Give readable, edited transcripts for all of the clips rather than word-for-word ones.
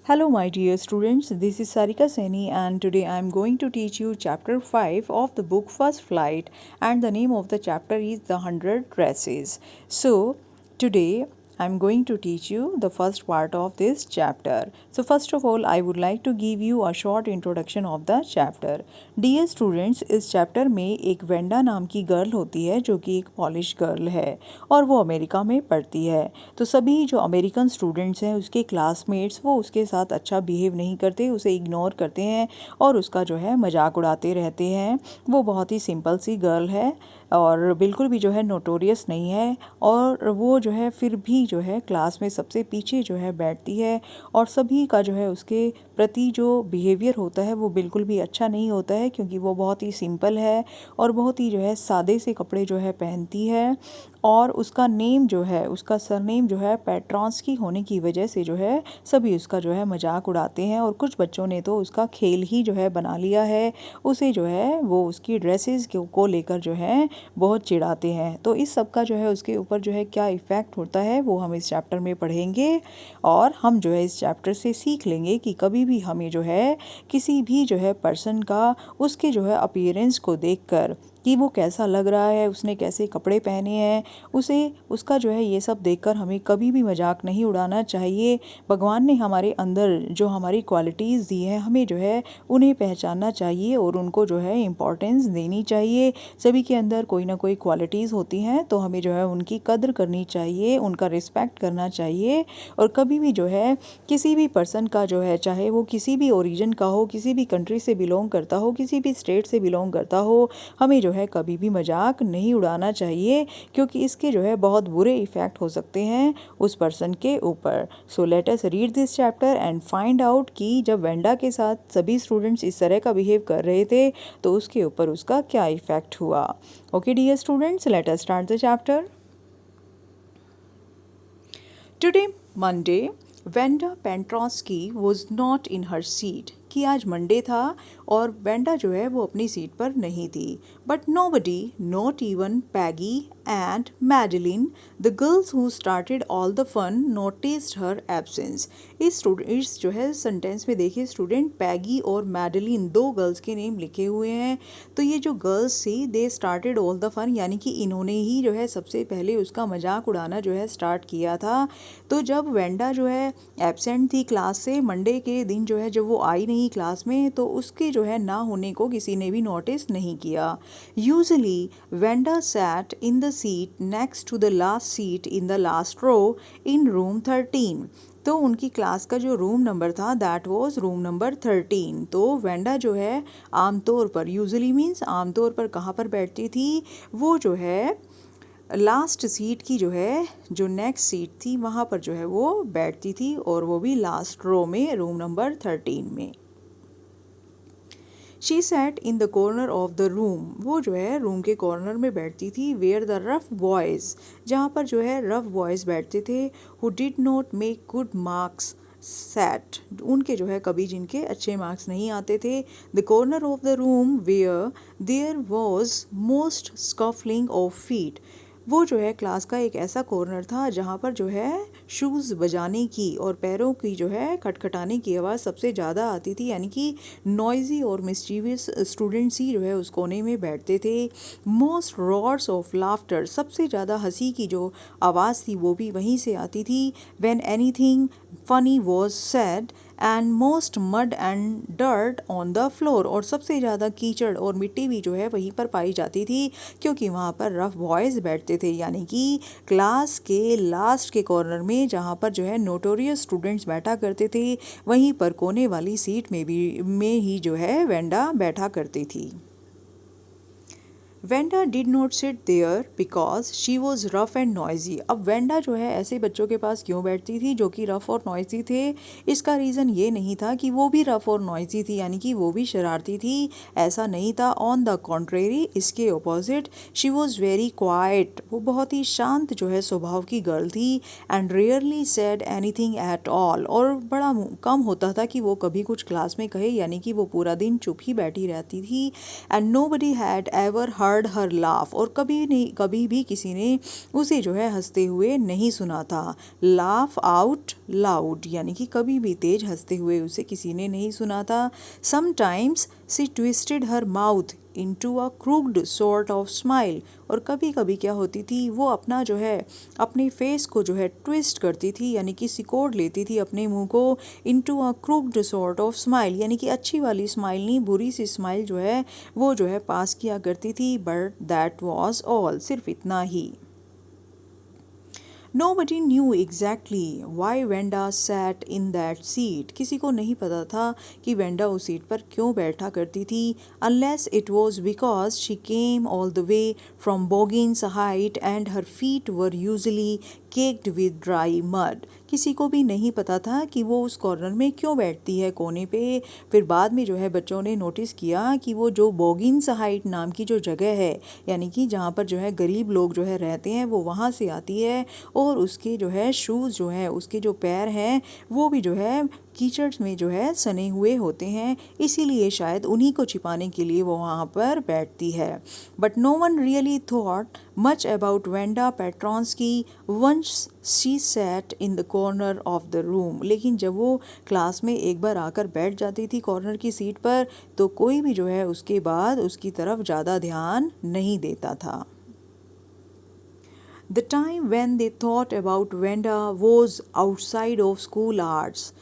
Hello, my dear students. This is Sarika Seni, and today I am going to teach you chapter 5 of the book First Flight. And the name of the chapter is The 100 Dresses. So, today I am going to teach you the first part of this chapter. So, first of all, I would like to give you a short introduction of the chapter. Dear students, इस chapter में एक Wanda नाम की girl होती है जो कि एक पॉलिश गर्ल है और वो अमेरिका में पढ़ती है। तो सभी जो अमेरिकन स्टूडेंट्स हैं उसके क्लासमेट्स वो उसके साथ अच्छा बिहेव नहीं करते, उसे इग्नोर करते हैं और उसका जो है मजाक उड़ाते रहते हैं। वो बहुत ही सिंपल सी गर्ल है और बिल्कुल भी जो है नोटोरियस नहीं है और वो जो है फिर भी जो है क्लास में सबसे पीछे जो है बैठती है और सभी का जो है उसके प्रति जो बिहेवियर होता है वो बिल्कुल भी अच्छा नहीं होता है क्योंकि वो बहुत ही सिंपल है और बहुत ही जो है सादे से कपड़े जो है पहनती है और उसका नेम जो है उसका सरनेम जो है पेट्रॉन्स्की होने की वजह से जो है सभी उसका जो है मजाक उड़ाते हैं और कुछ बच्चों ने तो उसका खेल ही जो है बना लिया है। उसे जो है वो उसकी ड्रेसेस को लेकर जो है बहुत चिढ़ाते हैं। तो इस सब का जो है उसके ऊपर जो है क्या इफ़ेक्ट होता है वो हम इस चैप्टर में पढ़ेंगे और हम जो है इस चैप्टर से सीख लेंगे कि कभी भी हमें जो है किसी भी जो है पर्सन का उसके जो है अपीयरेंस को देखकर कि वो कैसा लग रहा है, उसने कैसे कपड़े पहने हैं, उसे उसका जो है ये सब देखकर हमें कभी भी मजाक नहीं उड़ाना चाहिए। भगवान ने हमारे अंदर जो हमारी क्वालिटीज़ दी हैं हमें जो है उन्हें पहचानना चाहिए और उनको जो है इम्पोर्टेंस देनी चाहिए। सभी के अंदर कोई ना कोई क्वालिटीज़ होती हैं तो हमें जो है उनकी कद्र करनी चाहिए, उनका रिस्पेक्ट करना चाहिए और कभी भी जो है किसी भी पर्सन का जो है चाहे वो किसी भी ओरिजिन का हो, किसी भी कंट्री से बिलोंग करता हो, किसी भी स्टेट से बिलोंग करता हो, हमें जो है कभी भी मजाक नहीं उड़ाना चाहिए क्योंकि इसके जो है बहुत बुरे इफ़ेक्ट हो सकते हैं उस पर्सन के ऊपर। So let us read this chapter and find out कि जब वेंडा के साथ सभी स्टूडेंट्स इस तरह का बिहेव कर रहे थे तो उसके ऊपर उसका क्या इफ़ेक्ट हुआ। Okay dear students, let us start the chapter. Today Monday Wanda Petronski was not in her seat कि आज मंडे था और वेंडा जो है वो अपनी सीट पर नहीं थी। But nobody, not even Peggy and Madeline, the girls who started all the fun, noticed her absence. इस जो है सेंटेंस में देखिए स्टूडेंट, पैगी और मैडलिन दो गर्ल्स के नेम लिखे हुए हैं। तो ये जो गर्ल्स थी they started all the fun यानी कि इन्होंने ही जो है सबसे पहले उसका मजाक उड़ाना जो है स्टार्ट किया था। तो जब वेंडा जो है एब्सेंट थी क्लास से, मंडे के दिन जो है जब वो आई नहीं क्लास में तो उसके जो है ना होने को किसी ने भी नोटिस नहीं किया। Usually Wanda sat in the seat next to the last seat in the last row in room 13। तो उनकी क्लास का जो रूम नंबर था दैट वाज रूम नंबर 13। तो वेंडा जो है आमतौर पर, यूजुअली मीन्स आमतौर पर कहाँ पर बैठती थी, वो जो है लास्ट सीट की जो है जो नेक्स्ट सीट थी वहाँ पर जो है वो बैठती थी और वो भी लास्ट रो में, रूम नंबर 13 में। She sat in the corner of the room, वो जो है रूम के कॉर्नर में बैठती थी। वेयर द रफ बॉयज़, जहाँ पर जो है रफ बॉयज़ बैठते थे। Who did not make good marks sat, उनके जो है कभी जिनके अच्छे मार्क्स नहीं आते थे। The corner of the room where there was most scuffling of feet, वो जो है क्लास का एक ऐसा कॉर्नर था जहाँ पर जो है शूज़ बजाने की और पैरों की जो है खटखटाने की आवाज़ सबसे ज़्यादा आती थी, यानी कि नॉइज़ी और मिस्चीवियस स्टूडेंट्स ही जो है उस कोने में बैठते थे। मोस्ट रॉर्स ऑफ लाफ्टर, सबसे ज़्यादा हंसी की जो आवाज़ थी वो भी वहीं से आती थी। When anything funny was said and most mud and dirt on the floor, और सबसे ज़्यादा कीचड़ और मिट्टी भी जो है वहीं पर पाई जाती थी क्योंकि वहाँ पर रफ बॉयज़ बैठते थे, यानी कि क्लास के लास्ट के कॉर्नर में जहाँ पर जो है नोटोरियस स्टूडेंट्स बैठा करते थे वहीं पर कोने वाली सीट में ही जो है वेंडा बैठा करती थी। Wanda did not sit there because she was rough and noisy. अब वेंडा जो है ऐसे बच्चों के पास क्यों बैठती थी जो कि रफ़ और नॉइजी थे। इसका रीज़न ये नहीं था कि वो भी रफ़ और नॉइजी थी, यानी कि वो भी शरारती थी, ऐसा नहीं था। ऑन द कॉन्ट्रेरी, इसके opposite, she was very quite, वो बहुत ही शांत जो है स्वभाव की गर्ल थी। And rarely said anything at all, और बड़ा कम होता था कि वो कभी कुछ क्लास में कहे, यानी कि वो पूरा दिन चुप ही बैठी रहती थी। And nobody had ever heard heard her laugh, और कभी भी किसी ने उसे जो है हंसते हुए नहीं सुना था। laugh out loud यानी कि कभी भी तेज हंसते हुए उसे किसी ने नहीं सुना था। Sometimes she twisted her mouth into a crooked sort of smile, और कभी कभी क्या होती थी, वो अपना जो है अपने फेस को जो है ट्विस्ट करती थी, यानी कि सिकोड़ लेती थी अपने मुंह को, into a crooked sort of smile यानी कि अच्छी वाली स्माइल नहीं, बुरी सी स्माइल जो है वो जो है पास किया करती थी। But that was all, सिर्फ इतना ही। Nobody knew exactly why Wenda sat in that seat. किसी को नहीं पता था कि वेंडा उस सीट पर क्यों बैठा करती थी, unless it was because she came all the way from Boggins Height and her feet were usually caked with dry mud. किसी को भी नहीं पता था कि वो उस कॉर्नर में क्यों बैठती है कोने पे। फिर बाद में जो है बच्चों ने नोटिस किया कि वो जो बोगिन्स हाइट नाम की जो जगह है, यानी कि जहाँ पर जो है गरीब लोग जो है रहते हैं, वो वहाँ से आती है, और उसके जो है शूज़ जो है, उसके जो पैर हैं वो भी जो है कीचड़ में जो है सने हुए होते हैं, इसीलिए शायद उन्हीं को छिपाने के लिए वो वहाँ पर बैठती है। But no one really thought much about Wanda Petronski once she sat in the corner of the room. लेकिन जब वो क्लास में एक बार आकर बैठ जाती थी कॉर्नर की सीट पर, तो कोई भी जो है उसके बाद उसकी तरफ ज़्यादा ध्यान नहीं देता था। The time when they thought about Wenda was outside of school hours.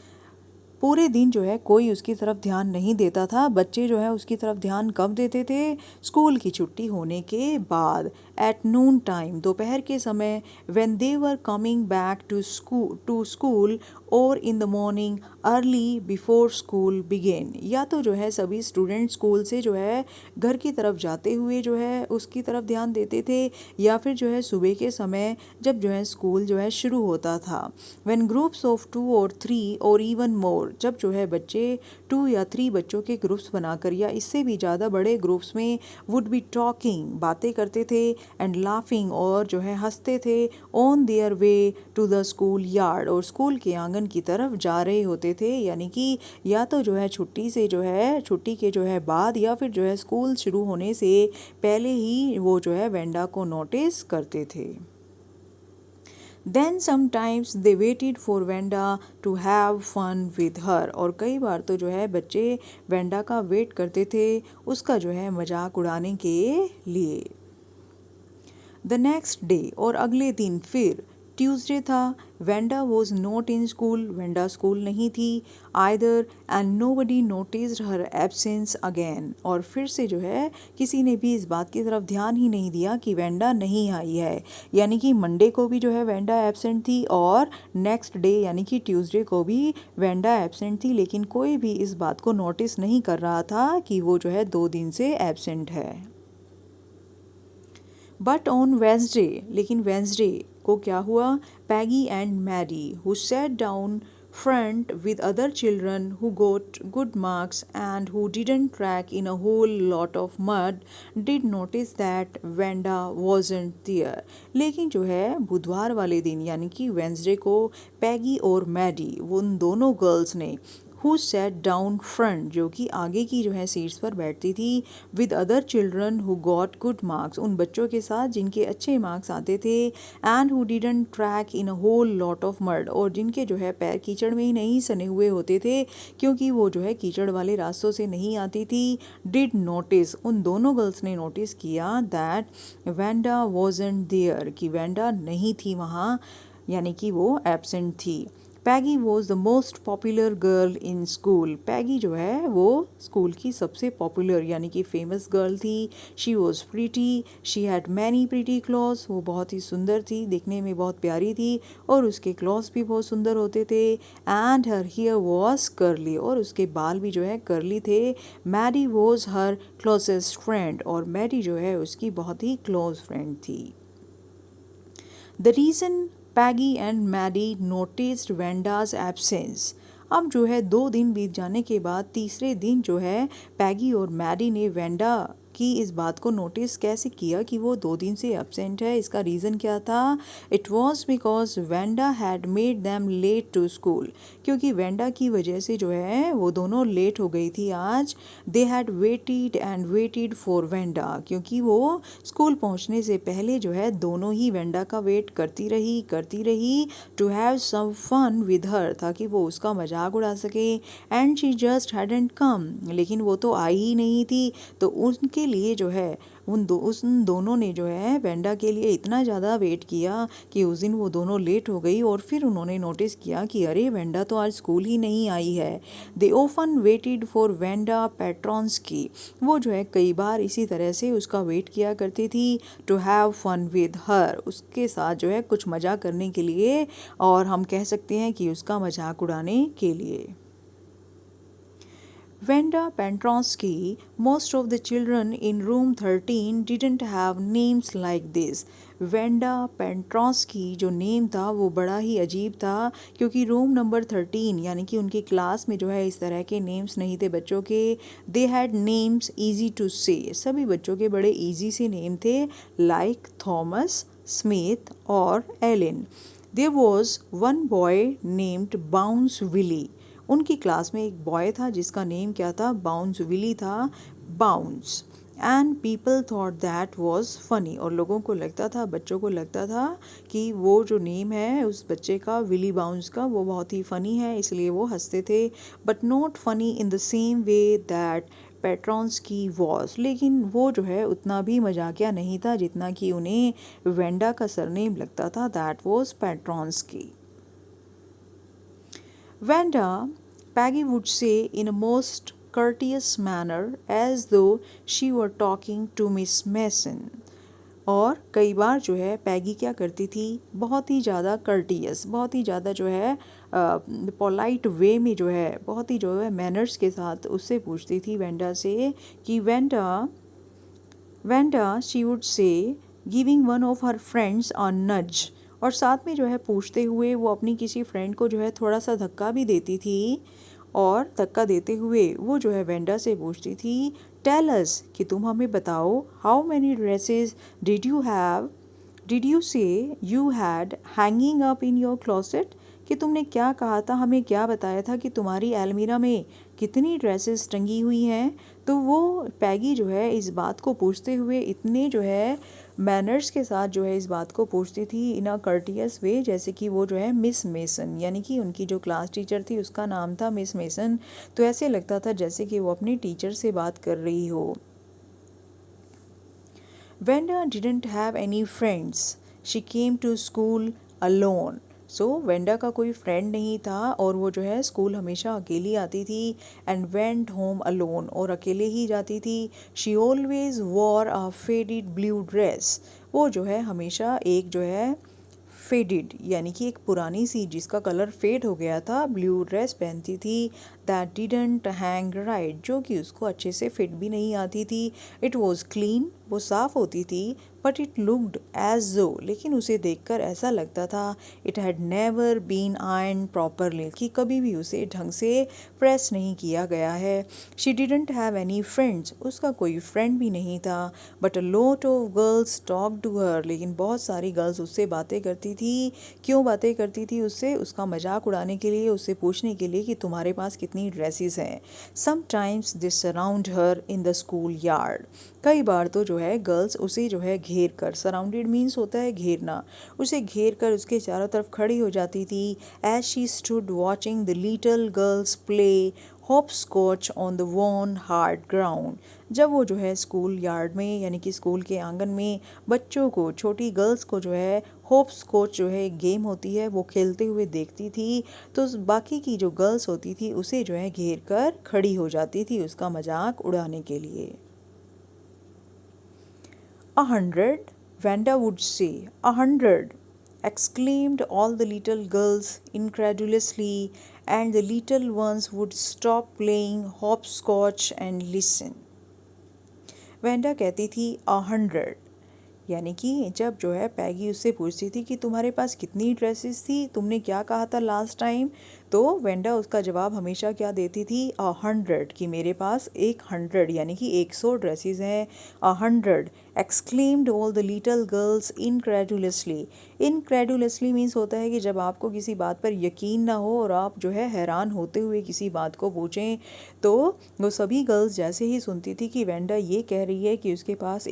पूरे दिन जो है कोई उसकी तरफ ध्यान नहीं देता था। बच्चे जो है उसकी तरफ ध्यान कब देते थे? स्कूल की छुट्टी होने के बाद, एट नून टाइम, दोपहर के समय, when they were coming back to school और in the morning early before school began. या तो जो है सभी स्टूडेंट स्कूल से जो है घर की तरफ जाते हुए जो है उसकी तरफ ध्यान देते थे, या फिर जो है सुबह के समय जब जो है स्कूल जो है शुरू होता था। व्हेन ग्रुप्स ऑफ 2 और 3 और इवन मोर, जब जो है बच्चे 2 या 3 बच्चों के ग्रुप्स बनाकर या इससे भी ज़्यादा बड़े ग्रुप्स में वुड बी टॉकिंग, बातें करते थे, एंड लाफिंग, और जो है हंसते थे, on their way to the school yard, और स्कूल के आंगन की तरफ जा रहे होते थे। यानी कि या तो जो है छुट्टी से जो है छुट्टी के जो है बाद, या फिर जो है स्कूल शुरू होने से पहले ही वो जो है वेंडा को नोटिस करते थे। Then sometimes they waited for Wenda to have fun with her, और कई बार तो जो है बच्चे वेंडा का वेट करते थे उसका जो है मजाक उड़ाने के लिए। द नेक्स्ट डे, और अगले दिन फिर ट्यूसडे था, Wanda was not in school, Wanda school नहीं थी either, and nobody noticed her absence again, और फिर से जो है किसी ने भी इस बात की तरफ ध्यान ही नहीं दिया कि वेंडा नहीं आई है। यानी कि मंडे को भी जो है वेंडा एब्सेंट थी, और नेक्स्ट डे यानी कि ट्यूसडे को भी वेंडा एब्सेंट थी, लेकिन कोई भी इस बात को नोटिस नहीं कर रहा था कि वो जो है 2 दिन से एब्सेंट है। बट ऑन वेंसडे, लेकिन वेंसडे को क्या हुआ? Peggy and Maddie, who sat down front with other children who got good marks and who didn't track in a whole lot of mud, did notice that Wenda wasn't there. लेकिन जो है बुधवार वाले दिन यानी कि वेंसडे को पैगी और मैडी, उन दोनों गर्ल्स ने, who sat down front, जो कि आगे की जो है सीट्स पर बैठती थी, with other children who got good marks, उन बच्चों के साथ जिनके अच्छे मार्क्स आते थे, and who didn't track in a whole lot of mud, और जिनके जो है पैर कीचड़ में ही नहीं सने हुए होते थे क्योंकि वो जो है कीचड़ वाले रास्तों से नहीं आती थी, did notice, उन दोनों गर्ल्स ने नोटिस किया that Wenda wasn't there, कि वेंडा नहीं थी वहाँ, यानी कि वो एब्सेंट थी। Peggy was the most popular girl in school, Peggy जो है वो स्कूल की सबसे पॉपुलर यानी कि फेमस गर्ल थी। She was pretty, she had many pretty clothes, वो बहुत ही सुंदर थी, देखने में बहुत प्यारी थी, और उसके क्लॉथ्स भी बहुत सुंदर होते थे। And her hair was curly, और उसके बाल भी जो है कर्ली थे। Maddie was her closest friend, और मैडी जो है उसकी बहुत ही क्लोज फ्रेंड थी। The reason Peggy and Maddie noticed Wanda's absence, अब जो है 2 दिन बीत जाने के बाद तीसरे दिन जो है पैगी और मैडी ने वेंडा कि इस बात को नोटिस कैसे किया कि वो 2 दिन से एब्सेंट है? इसका रीज़न क्या था? It was because Wanda had made them late to school, क्योंकि वेंडा की वजह से जो है वो दोनों लेट हो गई थी आज। They had weighted and weighted for Wanda, क्योंकि वो स्कूल पहुंचने से पहले जो है दोनों ही वेंडा का वेट करती रही to have some fun with her, ताकि वो उसका मजाक उड़ा सके। And she just hadn't come, लेकिन वो तो आई ही नहीं थी। तो उनके लिए जो है उन दोनों ने जो है वेंडा के लिए इतना ज़्यादा वेट किया कि उस दिन वो दोनों लेट हो गई। और फिर उन्होंने नोटिस किया कि अरे वेंडा तो आज स्कूल ही नहीं आई है। They often waited for Wanda Petronski, वो जो है कई बार इसी तरह से उसका वेट किया करती थी। To have fun with her, उसके साथ जो है कुछ मजाक करने के लिए, और हम कह सकते हैं कि उसका मजाक उड़ाने के लिए। Venda Petronsky, most of the children in room 13 didn't have names like this. Wanda Petronski जो नेम था वो बड़ा ही अजीब था, क्योंकि रूम नंबर 13 यानी कि उनकी क्लास में जो है इस तरह के नेम्स नहीं थे बच्चों के। They had names easy to say, सभी बच्चों के बड़े ईजी से नेम थे, लाइक थॉमस, स्मिथ और Allen. There was one boy named Bounce Willy, उनकी क्लास में एक बॉय था जिसका नेम क्या था? बाउंस विली था, Bounce. And people thought that was funny, और लोगों को लगता था, बच्चों को लगता था कि वो जो नेम है उस बच्चे का, विली बाउंस का, वो बहुत ही फ़नी है, इसलिए वो हंसते थे। But not funny in the same way that Petronski was, लेकिन वो जो है उतना भी मजाकिया नहीं था जितना कि उन्हें वेंडा का सरनेम लगता था, that was Petronski. Vanda, Peggy would say in a most courteous manner as though she were talking to Miss Mason. और कई बार जो है पैगी क्या करती थी? बहुत ही ज़्यादा कर्टियस, बहुत ही ज़्यादा जो है पोलाइट वे में जो है, बहुत ही जो है मैनर्स के साथ उससे पूछती थी वेंडा से कि Wanda she would say giving one of her friends a nudge, और साथ में जो है पूछते हुए वो अपनी किसी फ्रेंड को जो है थोड़ा सा धक्का भी देती थी। और धक्का देते हुए वो जो है वेंडा से पूछती थी, टेल अस, कि तुम हमें बताओ, how many dresses did you say you had hanging up in your closet, कि तुमने क्या कहा था, हमें क्या बताया था कि तुम्हारी अलमीरा में कितनी ड्रेसेस टंगी हुई हैं। तो वो पैगी जो है इस बात को पूछते हुए इतने जो है मैनर्स के साथ जो है इस बात को पूछती थी, इन अ कर्टियस वे, जैसे कि वो जो है मिस मेसन, यानी कि उनकी जो क्लास टीचर थी उसका नाम था मिस मेसन, तो ऐसे लगता था जैसे कि वो अपनी टीचर से बात कर रही हो। Wanda didn't have any friends, she came to school alone. So Wanda का कोई फ्रेंड नहीं था और वो जो है स्कूल हमेशा अकेली आती थी। एंड वेंट होम अलोन, और अकेले ही जाती थी। She always war a faded blue dress, वो जो है हमेशा एक जो है फेडेड यानी कि एक पुरानी सी जिसका कलर फेड हो गया था ब्लू ड्रेस पहनती थी। दैट डिडंट हैंग राइट, जो कि उसको अच्छे से फिट भी नहीं आती थी। इट वॉज क्लीन, वो साफ़ होती थी। बट इट लुक्ड एज जो, लेकिन उसे देखकर ऐसा लगता था it had never been iron properly, कि कभी भी उसे ढंग से प्रेस नहीं किया गया है। She didn't have any friends, उसका कोई फ्रेंड भी नहीं था। But a lot of girls talk to her, लेकिन बहुत सारी गर्ल्स उससे बातें करती थी। क्यों बातें करती थी उससे? उसका मजाक उड़ाने के लिए, उससे पूछने के लिए कि तुम्हारे पास कितनी ड्रेसेस हैं। Sometimes they surround her in the school yard, कई बार तो जो है गर्ल्स उसे जो है घेर कर, सराउंडेड मीन्स होता है घेरना, उसे घेर कर उसके चारों तरफ खड़ी हो जाती थी। As she stood watching the little girls play hopscotch on the worn hard ground, जब वो जो है स्कूल यार्ड में यानी कि स्कूल के आंगन में बच्चों को, छोटी गर्ल्स को जो है होप स्कॉच जो है एक गेम होती है वो खेलते हुए देखती थी, तो बाकी की जो गर्ल्स होती थी उसे जो है घेर कर खड़ी हो जाती थी उसका मजाक उड़ाने के लिए। 100, Vanda would say. 100, exclaimed all the little girls incredulously, and the little ones would stop playing hopscotch and listen. Wanda कहती थी 100, यानी कि जब जो है पैगी उससे पूछती थी कि तुम्हारे पास कितनी ड्रेसेस थी, तुमने क्या कहा था लास्ट टाइम, तो वेंडा उसका जवाब हमेशा क्या देती थी, 100, कि मेरे पास 100 यानी कि 100 ड्रेसेस हैं। 100 exclaimed all the little girls incredulously. Incredulously means होता है कि जब आपको किसी बात पर यकीन ना हो और आप जो है हैरान होते हुए किसी बात को पूछें, तो वो सभी गर्ल्स जैसे ही सुनती थी कि वेंडा ये कह रही है कि उसके पास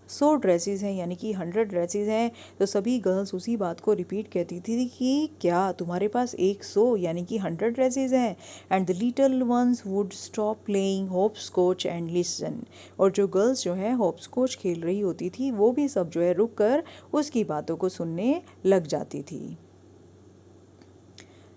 100 ड्रेसेस हैं यानी कि 100 ड्रेसेस हैं, तो सभी गर्ल्स उसी बात को रिपीट कहती थी कि क्या तुम्हारे पास 100 यानी कि 100 ड्रेसेस हैं। And the little ones would stop playing hopscotch and listen. और जो गर्ल्स जो है होप स्कॉच खेल रही होती थी वो भी सब जो है रुक कर उसकी बातों को सुनने लग जाती थी।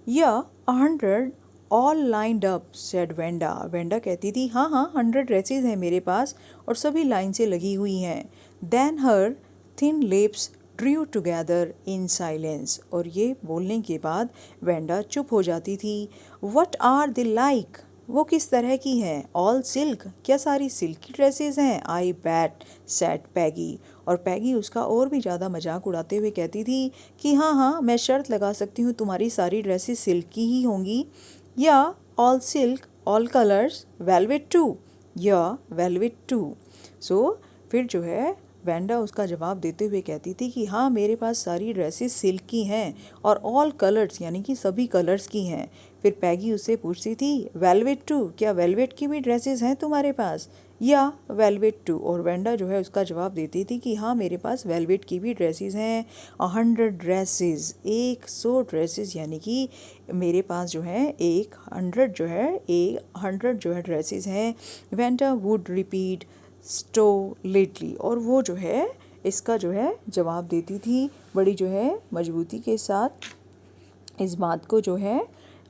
या 100 all lined up said Wanda. Wanda कहती थी हाँ हाँ 100 ड्रेसेस हैं मेरे पास और सभी लाइन से लगी हुई हैं। Then her thin lips drew together in silence. और ये बोलने के बाद वेंडा चुप हो जाती थी। व्हाट आर दे लाइक, वो किस तरह की हैं। ऑल सिल्क, क्या सारी सिल्क की ड्रेसेस हैं। आई बैट सेड पैगी। और पैगी उसका और भी ज़्यादा मजाक उड़ाते हुए कहती थी कि हाँ हाँ मैं शर्त लगा सकती हूँ तुम्हारी सारी ड्रेसेस सिल्क की ही होंगी। या all silk all colours velvet too, या वेलवेट टू। सो फिर जो है वेंडा उसका जवाब देते हुए कहती थी कि हाँ मेरे पास सारी ड्रेसेस सिल्क की हैं और ऑल कलर्स यानी कि सभी कलर्स की हैं। फिर पैगी उससे पूछती थी वेलवेट टू, क्या वेलवेट की भी ड्रेसेस हैं तुम्हारे पास, या वेलवेट टू। और वेंडा जो है उसका जवाब देती थी कि हाँ मेरे पास वेलवेट की भी ड्रेसेस हैं। 100 ड्रेसेस, 100 ड्रेसेस यानी कि मेरे पास जो है 100 जो है 100 जो है ड्रेसेस हैं। Wanda would repeat stolidly. और वो जो है इसका जो है जवाब देती थी बड़ी जो है मजबूती के साथ, इस बात को जो है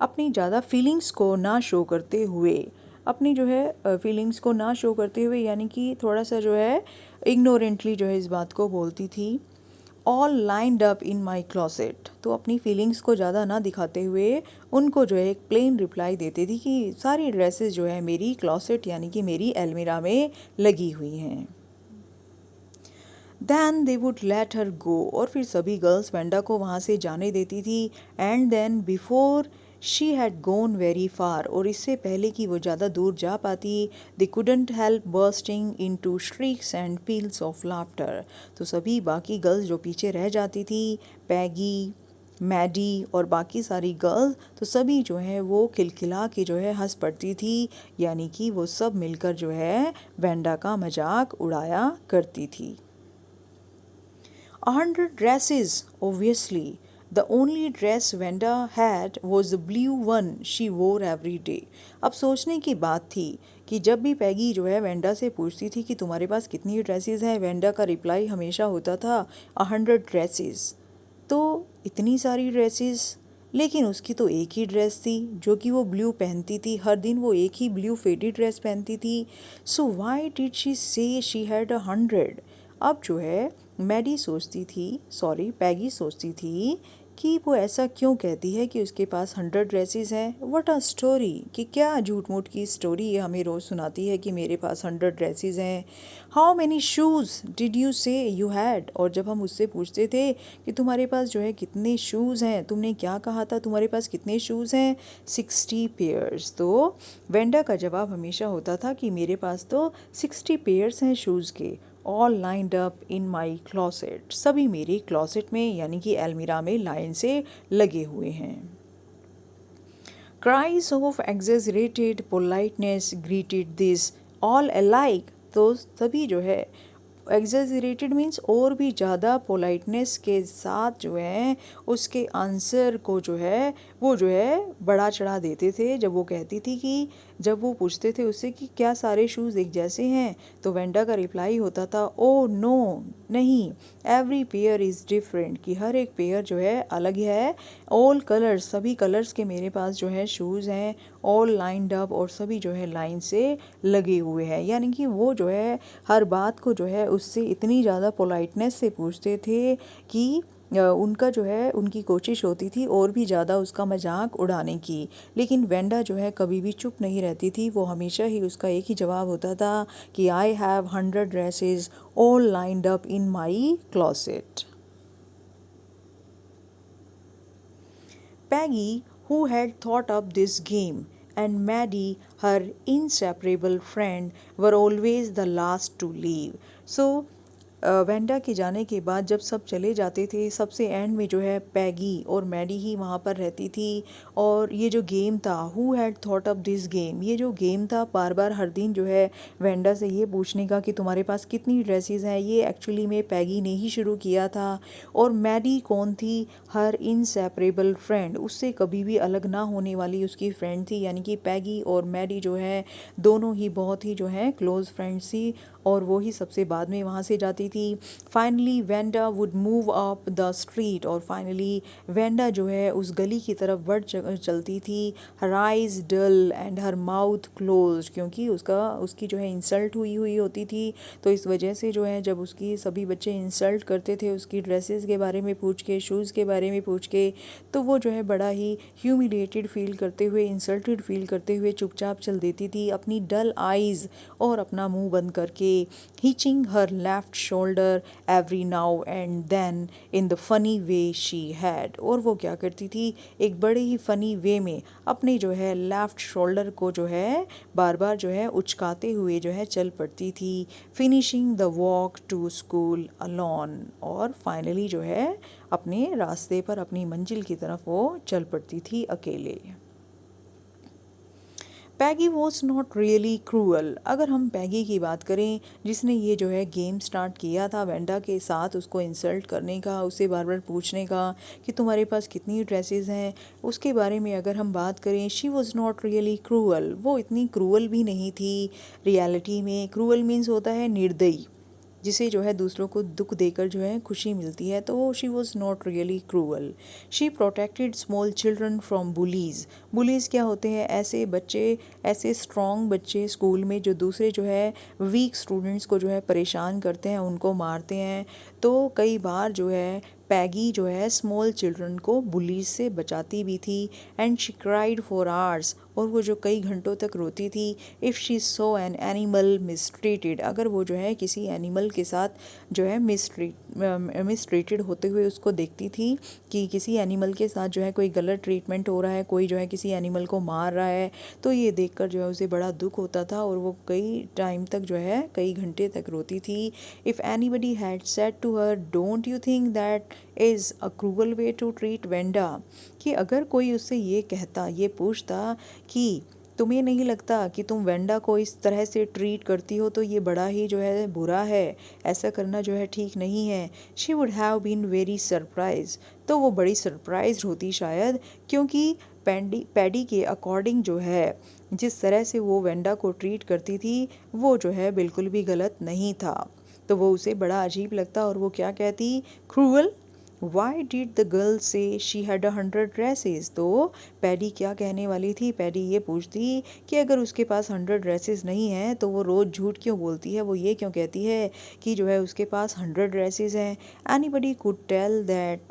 अपनी ज़्यादा फीलिंग्स को ना शो करते हुए, अपनी जो है फीलिंग्स को ना शो करते हुए यानी कि थोड़ा सा जो है इग्नोरेंटली जो है इस बात को बोलती थी। All lined up in my closet. तो अपनी फीलिंग्स को ज़्यादा ना दिखाते हुए उनको जो है एक प्लेन रिप्लाई देती थी कि सारी ड्रेसेस जो है मेरी क्लॉसेट यानी कि मेरी अलमीरा में लगी हुई हैं। Then they would let her go. और फिर सभी गर्ल्स वेंडा को वहाँ से जाने देती थी। And then before she had gone very far. और इससे पहले कि वो ज़्यादा दूर जा पाती, they couldn't help bursting into shrieks and peals of laughter. तो सभी बाकी गर्ल्स जो पीछे रह जाती थी, पैगी, मैडी और बाकी सारी गर्ल्स, तो सभी जो है वो खिलखिला के जो है हंस पड़ती थी, यानी कि वो सब मिलकर जो है वेंडा का मजाक उड़ाया करती थी। 100 dresses, obviously. The only dress Venda had was the blue one she wore every day. अब सोचने की बात थी कि जब भी पैगी जो है वेंडा से पूछती थी कि तुम्हारे पास कितनी ड्रेसेस हैं, वेंडा का रिप्लाई हमेशा होता था 100 ड्रेसेस। तो इतनी सारी ड्रेसेस, लेकिन उसकी तो एक ही ड्रेस थी जो कि वो ब्लू पहनती थी, हर दिन वो एक ही ब्लू फेडी ड्रेस पहनती थी। सो वाई डिड शी से शी हैड 100। अब जो है मैडी सोचती थी, सॉरी पैगी सोचती थी कि वो ऐसा क्यों कहती है कि उसके पास 100 ड्रेसेस हैं। व्हाट अ स्टोरी, कि क्या झूठ मूठ की स्टोरी ये हमें रोज़ सुनाती है कि मेरे पास 100 ड्रेसेस हैं। How many shoes did you say you had. और जब हम उससे पूछते थे कि तुम्हारे पास जो है कितने शूज़ हैं, तुमने क्या कहा था तुम्हारे पास कितने शूज़ हैं, 60 पेयर्स। तो वेंडा का जवाब हमेशा होता था कि मेरे पास तो 60 पेयर्स हैं शूज़ के। All lined up in my closet, सभी मेरी क्लॉसेट में यानी कि अलमीरा में लाइन से लगे हुए हैं। Cries of एक्सेजरेटेड politeness greeted this all alike. तो सभी जो है एग्जेजरेटेड मीन्स और भी ज़्यादा पोलाइटनेस के साथ जो है उसके आंसर को जो है वो जो है बढ़ा चढ़ा देते थे। जब वो कहती थी कि जब वो पूछते थे उससे कि क्या सारे शूज़ एक जैसे हैं, तो वेंडा का रिप्लाई होता था ओ नो, नहीं, एवरी पेयर इज़ डिफरेंट, कि हर एक पेयर जो है अलग है। ऑल कलर्स, सभी कलर्स के मेरे पास जो है शूज़ हैं। ऑल लाइंड अप, और सभी जो है लाइन से लगे हुए हैं। यानी कि वो जो है हर बात को जो है उससे इतनी ज़्यादा पोलाइटनेस से पूछते थे कि उनका जो है उनकी कोशिश होती थी और भी ज़्यादा उसका मजाक उड़ाने की, लेकिन वेंडा जो है कभी भी चुप नहीं रहती थी। वो हमेशा ही उसका एक ही जवाब होता था कि I have 100 dresses all lined up in my closet. Peggy, who had thought up this game, and Maddie, her inseparable friend, were always the last to leave. So, Wanda के जाने के बाद जब सब चले जाते थे, सबसे एंड में जो है पैगी और मैडी ही वहाँ पर रहती थी। और ये जो गेम था, who had thought up this game, ये जो गेम था बार बार हर दिन जो है वेंडा से ये पूछने का कि तुम्हारे पास कितनी ड्रेसेस हैं, ये एक्चुअली में पैगी ने ही शुरू किया था। और मैडी कौन थी? हर इनसेपरेबल फ्रेंड, उससे कभी भी अलग ना होने वाली उसकी फ्रेंड थी। यानी कि पैगी और मैडी जो है दोनों ही बहुत ही जो है क्लोज फ्रेंड्स थी, और वो ही सबसे बाद में वहाँ से जाती थी। Finally Wanda would move up the street, और फाइनली वेंडा जो है उस गली की तरफ बढ़ चलती थी। Her eyes dull and her mouth close, क्योंकि उसकी जो है इंसल्ट हुई हुई होती थी। तो इस वजह से जो है जब उसकी सभी बच्चे इंसल्ट करते थे उसकी ड्रेसेस के बारे में पूछ के, शूज़ के बारे में पूछ के, तो वो जो है बड़ा ही ह्यूमिलेटेड फील करते हुए, इंसल्टेड फील करते हुए चुपचाप चल देती थी अपनी डल आइज़ और अपना मुंह बंद करके, hitching her left shoulder every now and then in the funny way she had। और वो क्या करती थी, एक बड़े ही फनी वे में अपने जो है लेफ्ट शोल्डर को जो है बार बार जो है उचकाते हुए जो है चल पड़ती थी। Finishing the walk to school alone, और फाइनली जो है अपने रास्ते पर अपनी मंजिल की तरफ वो चल पड़ती थी अकेले। पैगी वॉज नॉट रियली क्रूअल। अगर हम पैगी की बात करें, जिसने ये जो है गेम स्टार्ट किया था वेंडा के साथ उसको इंसल्ट करने का, उसे बार बार पूछने का कि तुम्हारे पास कितनी ड्रेसेस हैं, उसके बारे में अगर हम बात करें, she was not really cruel. वो इतनी क्रूअल भी नहीं थी रियलिटी में। क्रूअल मीन्स होता है निर्दयी, जिसे जो है दूसरों को दुख देकर जो है खुशी मिलती है। तो she was not really cruel. She protected small children from bullies. Bullies क्या होते हैं? ऐसे बच्चे, ऐसे स्ट्रॉन्ग बच्चे स्कूल में जो दूसरे जो है वीक स्टूडेंट्स को जो है परेशान करते हैं, उनको मारते हैं। तो कई बार जो है पैगी जो है स्मॉल चिल्ड्रन को बुलीज से बचाती भी थी। And she cried for hours, और वो जो कई घंटों तक रोती थी। If she saw an animal mistreated, अगर वो जो है किसी एनिमल के साथ जो है मिसट्रीटेड होते हुए उसको देखती थी कि किसी एनिमल के साथ जो है कोई गलत ट्रीटमेंट हो रहा है, कोई जो है किसी एनिमल को मार रहा है, तो ये देखकर जो है उसे बड़ा दुख होता था और वो कई टाइम तक जो है कई घंटे तक रोती थी। If anybody had said to her don't you think that is a cruel way to treat Wanda, कि अगर कोई उससे ये कहता, ये पूछता कि तुम्हें नहीं लगता कि तुम वेंडा को इस तरह से ट्रीट करती हो तो ये बड़ा ही जो है बुरा है, ऐसा करना जो है ठीक नहीं है। She would have been very surprise, तो वो बड़ी सरप्राइज होती शायद, क्योंकि पैडी के अकॉर्डिंग जो है जिस तरह से वो वेंडा को ट्रीट करती थी वो जो है बिल्कुल भी गलत नहीं था। तो वो उसे बड़ा अजीब लगता और वो क्या कहती, cruel, why did the girl से शी हैड 100 ड्रेसेस। तो पैडी क्या कहने वाली थी, पैडी ये पूछती कि अगर उसके पास 100 ड्रेसेस नहीं हैं तो वो रोज़ झूठ क्यों बोलती है, वो ये क्यों कहती है कि जो है उसके पास 100 ड्रेसेस हैं। Anybody could tell that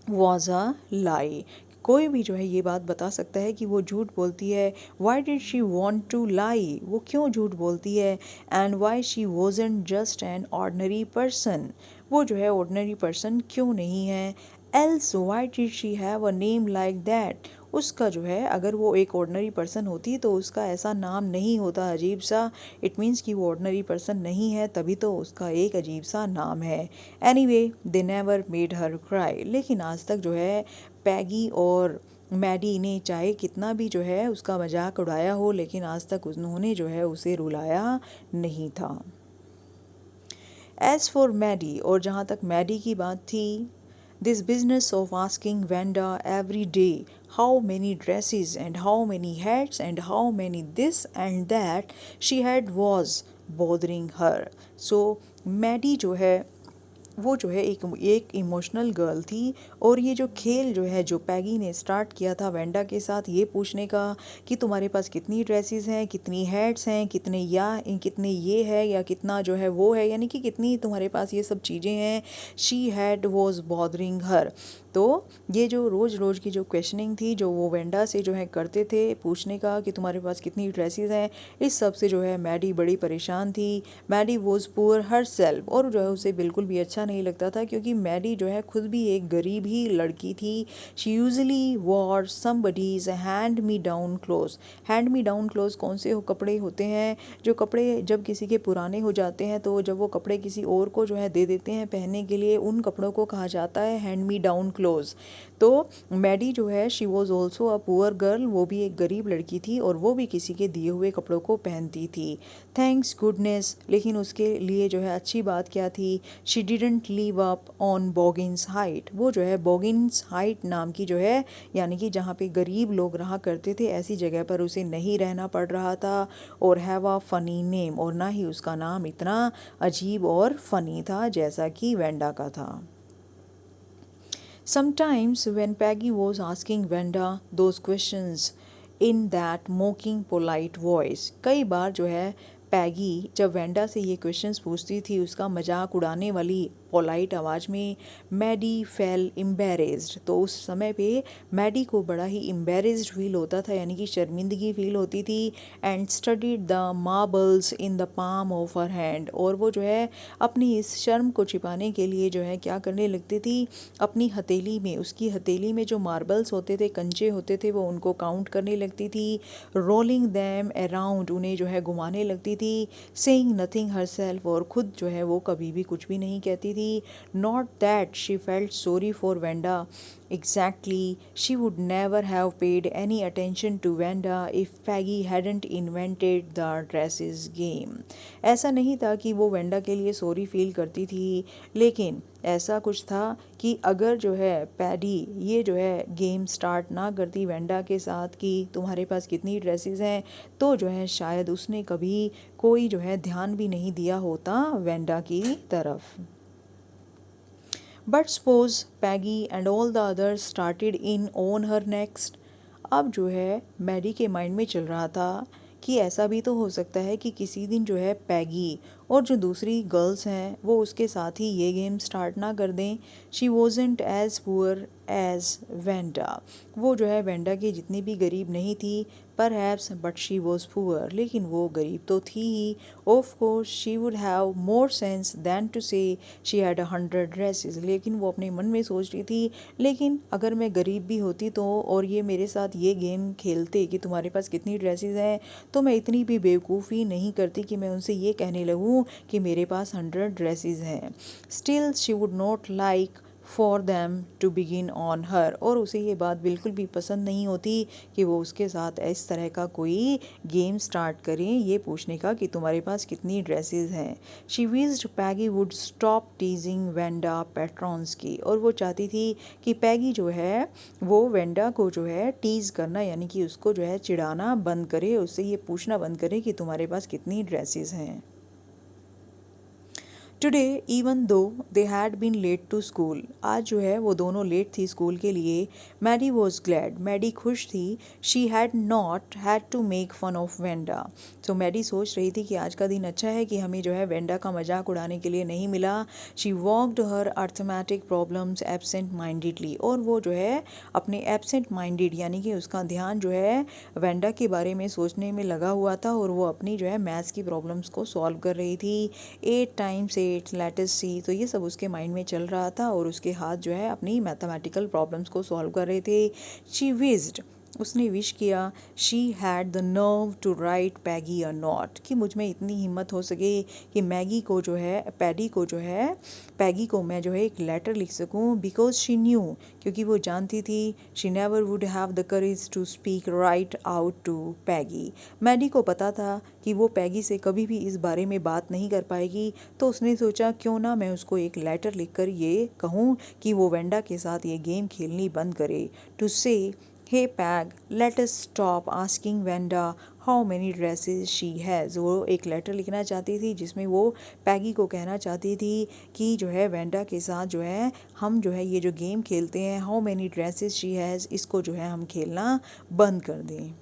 was a lie, कोई भी जो है ये बात बता सकता है कि वो झूठ बोलती है। Why did she want to lie, वो क्यों झूठ बोलती है। And why she wasn't just an ordinary person, वो जो है ऑर्डनरी पर्सन क्यों नहीं है। Else why did she have a name like that, उसका जो है अगर वो एक ऑर्डनरी पर्सन होती तो उसका ऐसा नाम नहीं होता अजीब सा। इट मीन्स कि वो ऑर्डनरी पर्सन नहीं है, तभी तो उसका एक अजीब सा नाम है। Anyway they never made her cry, लेकिन आज तक जो है पैगी और मैडी ने चाहे कितना भी जो है उसका मजाक उड़ाया हो, लेकिन आज तक उन्होंने जो है उसे रुलाया नहीं था। एज़ फॉर मैडी, और जहाँ तक मैडी की बात थी, this business of asking Vanda every day how many dresses and how many hats and how many this and that she had was bothering her. So Maddie जो है वो जो है एक इमोशनल गर्ल थी। और ये जो खेल जो है जो पैगी ने स्टार्ट किया था वेंडा के साथ ये पूछने का कि तुम्हारे पास कितनी ड्रेसेस हैं, कितनी हेड्स हैं, कितने ये है या कितना जो है वो है, यानी कि कितनी तुम्हारे पास ये सब चीज़ें हैं। शी हैड वॉज बॉदरिंग हर। तो ये जो रोज़ रोज़ की जो क्वेश्चनिंग थी जो वो वेंडा से जो है करते थे पूछने का कि तुम्हारे पास कितनी ड्रेसेस हैं, इस सब से जो है मैडी बड़ी परेशान थी। Maddie was poor herself, और जो है उसे बिल्कुल भी अच्छा नहीं लगता था क्योंकि मैडी जो है खुद भी एक गरीब ही लड़की थी। She usually war somebody's hand me down cloth. Hand me down cloth कौन से कपड़े होते हैं, जो कपड़े जब किसी के पुराने हो जाते हैं तो जब वो कपड़े किसी और को जो है दे देते हैं पहनने के लिए, उन कपड़ों को कहा जाता है हैंड मी डाउन क्लोथ। तो मैडी जो है she was also a poor girl, वो भी एक गरीब लड़की थी और वो भी किसी के दिए हुए कपड़ों को पहनती थी। थैंक्स गुडनेस, लेकिन उसके लिए जो है अच्छी बात क्या थी, she didn't live up on Boggins Height. वो जो है बॉगिन्स हाइट नाम की जो है, यानी कि जहाँ पे गरीब लोग रहा करते थे ऐसी जगह पर उसे नहीं रहना पड़ रहा था। और हैव अ फनी नेम, और ना ही उसका नाम इतना अजीब और फनी था जैसा कि वेंडा का था। Sometimes, when Peggy was asking Vanda those questions in that mocking, polite voice, कई बार जो है पैगी जब वेंडा से ये क्वेश्चंस पूछती थी उसका मजाक उड़ाने वाली पोलाइट आवाज़ में, मैडी फेल एम्बेरेस्ड। तो उस समय पे मैडी को बड़ा ही एम्बेरेस्ड फील होता था, यानी कि शर्मिंदगी फील होती थी। And studied the marbles in the palm of her hand, और वो जो है अपनी इस शर्म को छिपाने के लिए जो है क्या करने लगती थी, अपनी हथेली में, उसकी हथेली में जो मार्बल्स होते थे, कंचे होते थे, वो उनको काउंट करने लगती थी। रोलिंग दैम अराउंड, उन्हें जो है घुमाने लगती थी। सेइंग नथिंग हर सेल्फ, और खुद जो है वो कभी भी कुछ भी नहीं कहती थी। Not that she felt sorry for Wanda, exactly, she would never have paid any attention to Vanda if Peggy hadn't invented the dresses game. ऐसा नहीं था कि वो वेंडा के लिए सॉरी फील करती थी, लेकिन ऐसा कुछ था कि अगर जो है पैडी ये जो है गेम स्टार्ट ना करती वेंडा के साथ कि तुम्हारे पास कितनी ड्रेसेस हैं, तो जो है शायद उसने कभी कोई जो है ध्यान भी नहीं दिया होता वेंडा की तरफ। But suppose Peggy and all the others started in on her next. अब जो है मैडी के माइंड में चल रहा था कि ऐसा भी तो हो सकता है कि किसी दिन जो है पैगी और जो दूसरी गर्ल्स हैं वो उसके साथ ही ये गेम स्टार्ट ना कर दें। She wasn't as poor as Wanda, वो जो है वेंडा की जितनी भी गरीब नहीं थी perhaps, but she was poor, लेकिन वो गरीब तो थी ही। Of course she would have more sense than to say she had 100 dresses, लेकिन वो अपने मन में सोच रही थी लेकिन अगर मैं गरीब भी होती तो और ये मेरे साथ ये गेम खेलते कि तुम्हारे पास कितनी ड्रेसेस हैं, तो मैं इतनी भी बेवकूफ़ी नहीं करती कि मैं उनसे ये कहने लगूँ कि मेरे पास 100 ड्रेसेस हैं। Still she would not like for them to begin on her, और उसे ये बात बिल्कुल भी पसंद नहीं होती कि वो उसके साथ इस तरह का कोई गेम स्टार्ट करें ये पूछने का कि तुम्हारे पास कितनी ड्रेसेस हैं। She wished Peggy would stop teasing Wanda Petronski, और वो चाहती थी कि पैगी जो है वो वेंडा को जो है टीज़ करना, यानी कि उसको जो है चिढ़ाना बंद करे, उससे ये पूछना बंद करे कि तुम्हारे पास कितनी ड्रेसेस हैं। Today even though they had been late to school, आज जो है वो दोनों लेट थी स्कूल के लिए। मैडी वॉज ग्लैड, मैडी खुश थी। She had not had to make fun of Wanda, तो मैडी सोच रही थी कि आज का दिन अच्छा है कि हमें जो है वेंडा का मजाक उड़ाने के लिए नहीं मिला। She walked her arithmetic problems absent mindedly, और वो जो है अपने एब्सेंट माइंडेड यानी कि उसका ध्यान जो है वेंडा के बारे में सोचने में लगा हुआ था और वो अपनी जो है मैथ्स की प्रॉब्लम्स को सॉल्व कर रही थी। 8 टाइम्स 8 लेटस सी, तो ये सब उसके माइंड में चल रहा था और उसके हाथ जो है अपनी मैथमेटिकल प्रॉब्लम्स को सॉल्व कर रहे थे। शी विज्ड, उसने विश किया। She had the nerve to write Peggy a note, कि मुझ में इतनी हिम्मत हो सके कि मैगी को जो है पैडी को जो है पैगी को मैं जो है एक लेटर लिख सकूं। बिकॉज शी न्यू, क्योंकि वो जानती थी, she never would have the courage to speak right out to Peggy. Maddie को पता था कि वो पैगी से कभी भी इस बारे में बात नहीं कर पाएगी, तो उसने सोचा क्यों ना मैं उसको एक लेटर लिखकर ये कहूँ कि वो वेंडा के साथ ये गेम खेलनी बंद करे। To say hey Peg, let us stop asking Wanda how many dresses she has. वो एक लेटर लिखना चाहती थी जिसमें वो पैगी को कहना चाहती थी कि जो है वेंडा के साथ जो है हम जो है ये जो गेम खेलते हैं how many dresses she has, इसको जो है हम खेलना बंद कर दें।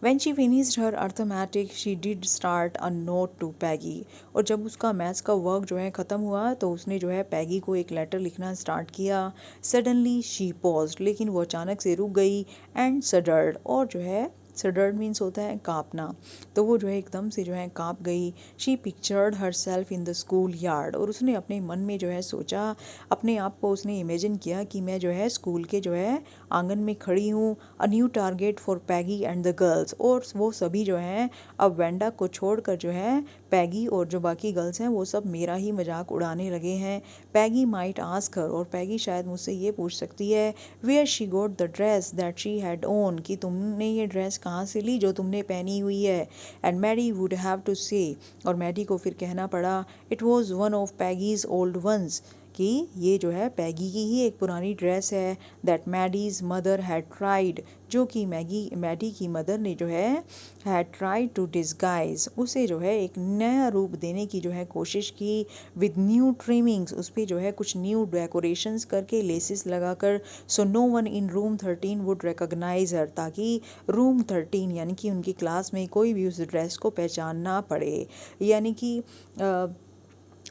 When she finished her arithmetic, she did start a note to Peggy. और जब उसका मैथ्स का वर्क जो है ख़त्म हुआ तो उसने जो है पैगी को एक लेटर लिखना स्टार्ट किया। Suddenly she paused, लेकिन वो अचानक से रुक गई and shuddered, और जो है सडर्ड मीन्स होता है कांपना, तो वो जो है एकदम से जो है कांप गई। She pictured her self in the school yard, और उसने अपने मन में जो है सोचा, अपने आप को उसने इमेजिन किया कि मैं जो है स्कूल के जो है आंगन में खड़ी हूँ। A new target for Peggy and the girls, और वो सभी जो हैं अब वेंडा को छोड़कर जो है पैगी और जो बाकी गर्ल्स हैं वो सब मेरा ही मजाक उड़ाने लगे हैं। पैगी माइट आस्क हर, और पैगी शायद मुझसे ये पूछ सकती है where she got the dress that she had on, कि तुमने ये ड्रेस कहाँ से ली जो तुमने पहनी हुई है। And Maddie would have to say, और मैडी को फिर कहना पड़ा it was one of Peggy's old ones, कि ये जो है पैगी की ही एक पुरानी ड्रेस है। दैट मैडीज़ मदर हैड ट्राइड, जो कि मैडी की मदर ने जो है हैड ट्राइड टू डिस्गाइज, उसे जो है एक नया रूप देने की जो है कोशिश की। विद न्यू ट्रिमिंग्स, उस पर जो है कुछ न्यू डेकोरेशंस करके लेसिस लगाकर। So no one in room 13 would recognise her, ताकि रूम 13 यानी कि उनकी क्लास में कोई भी उस ड्रेस को पहचान ना पड़े। यानी कि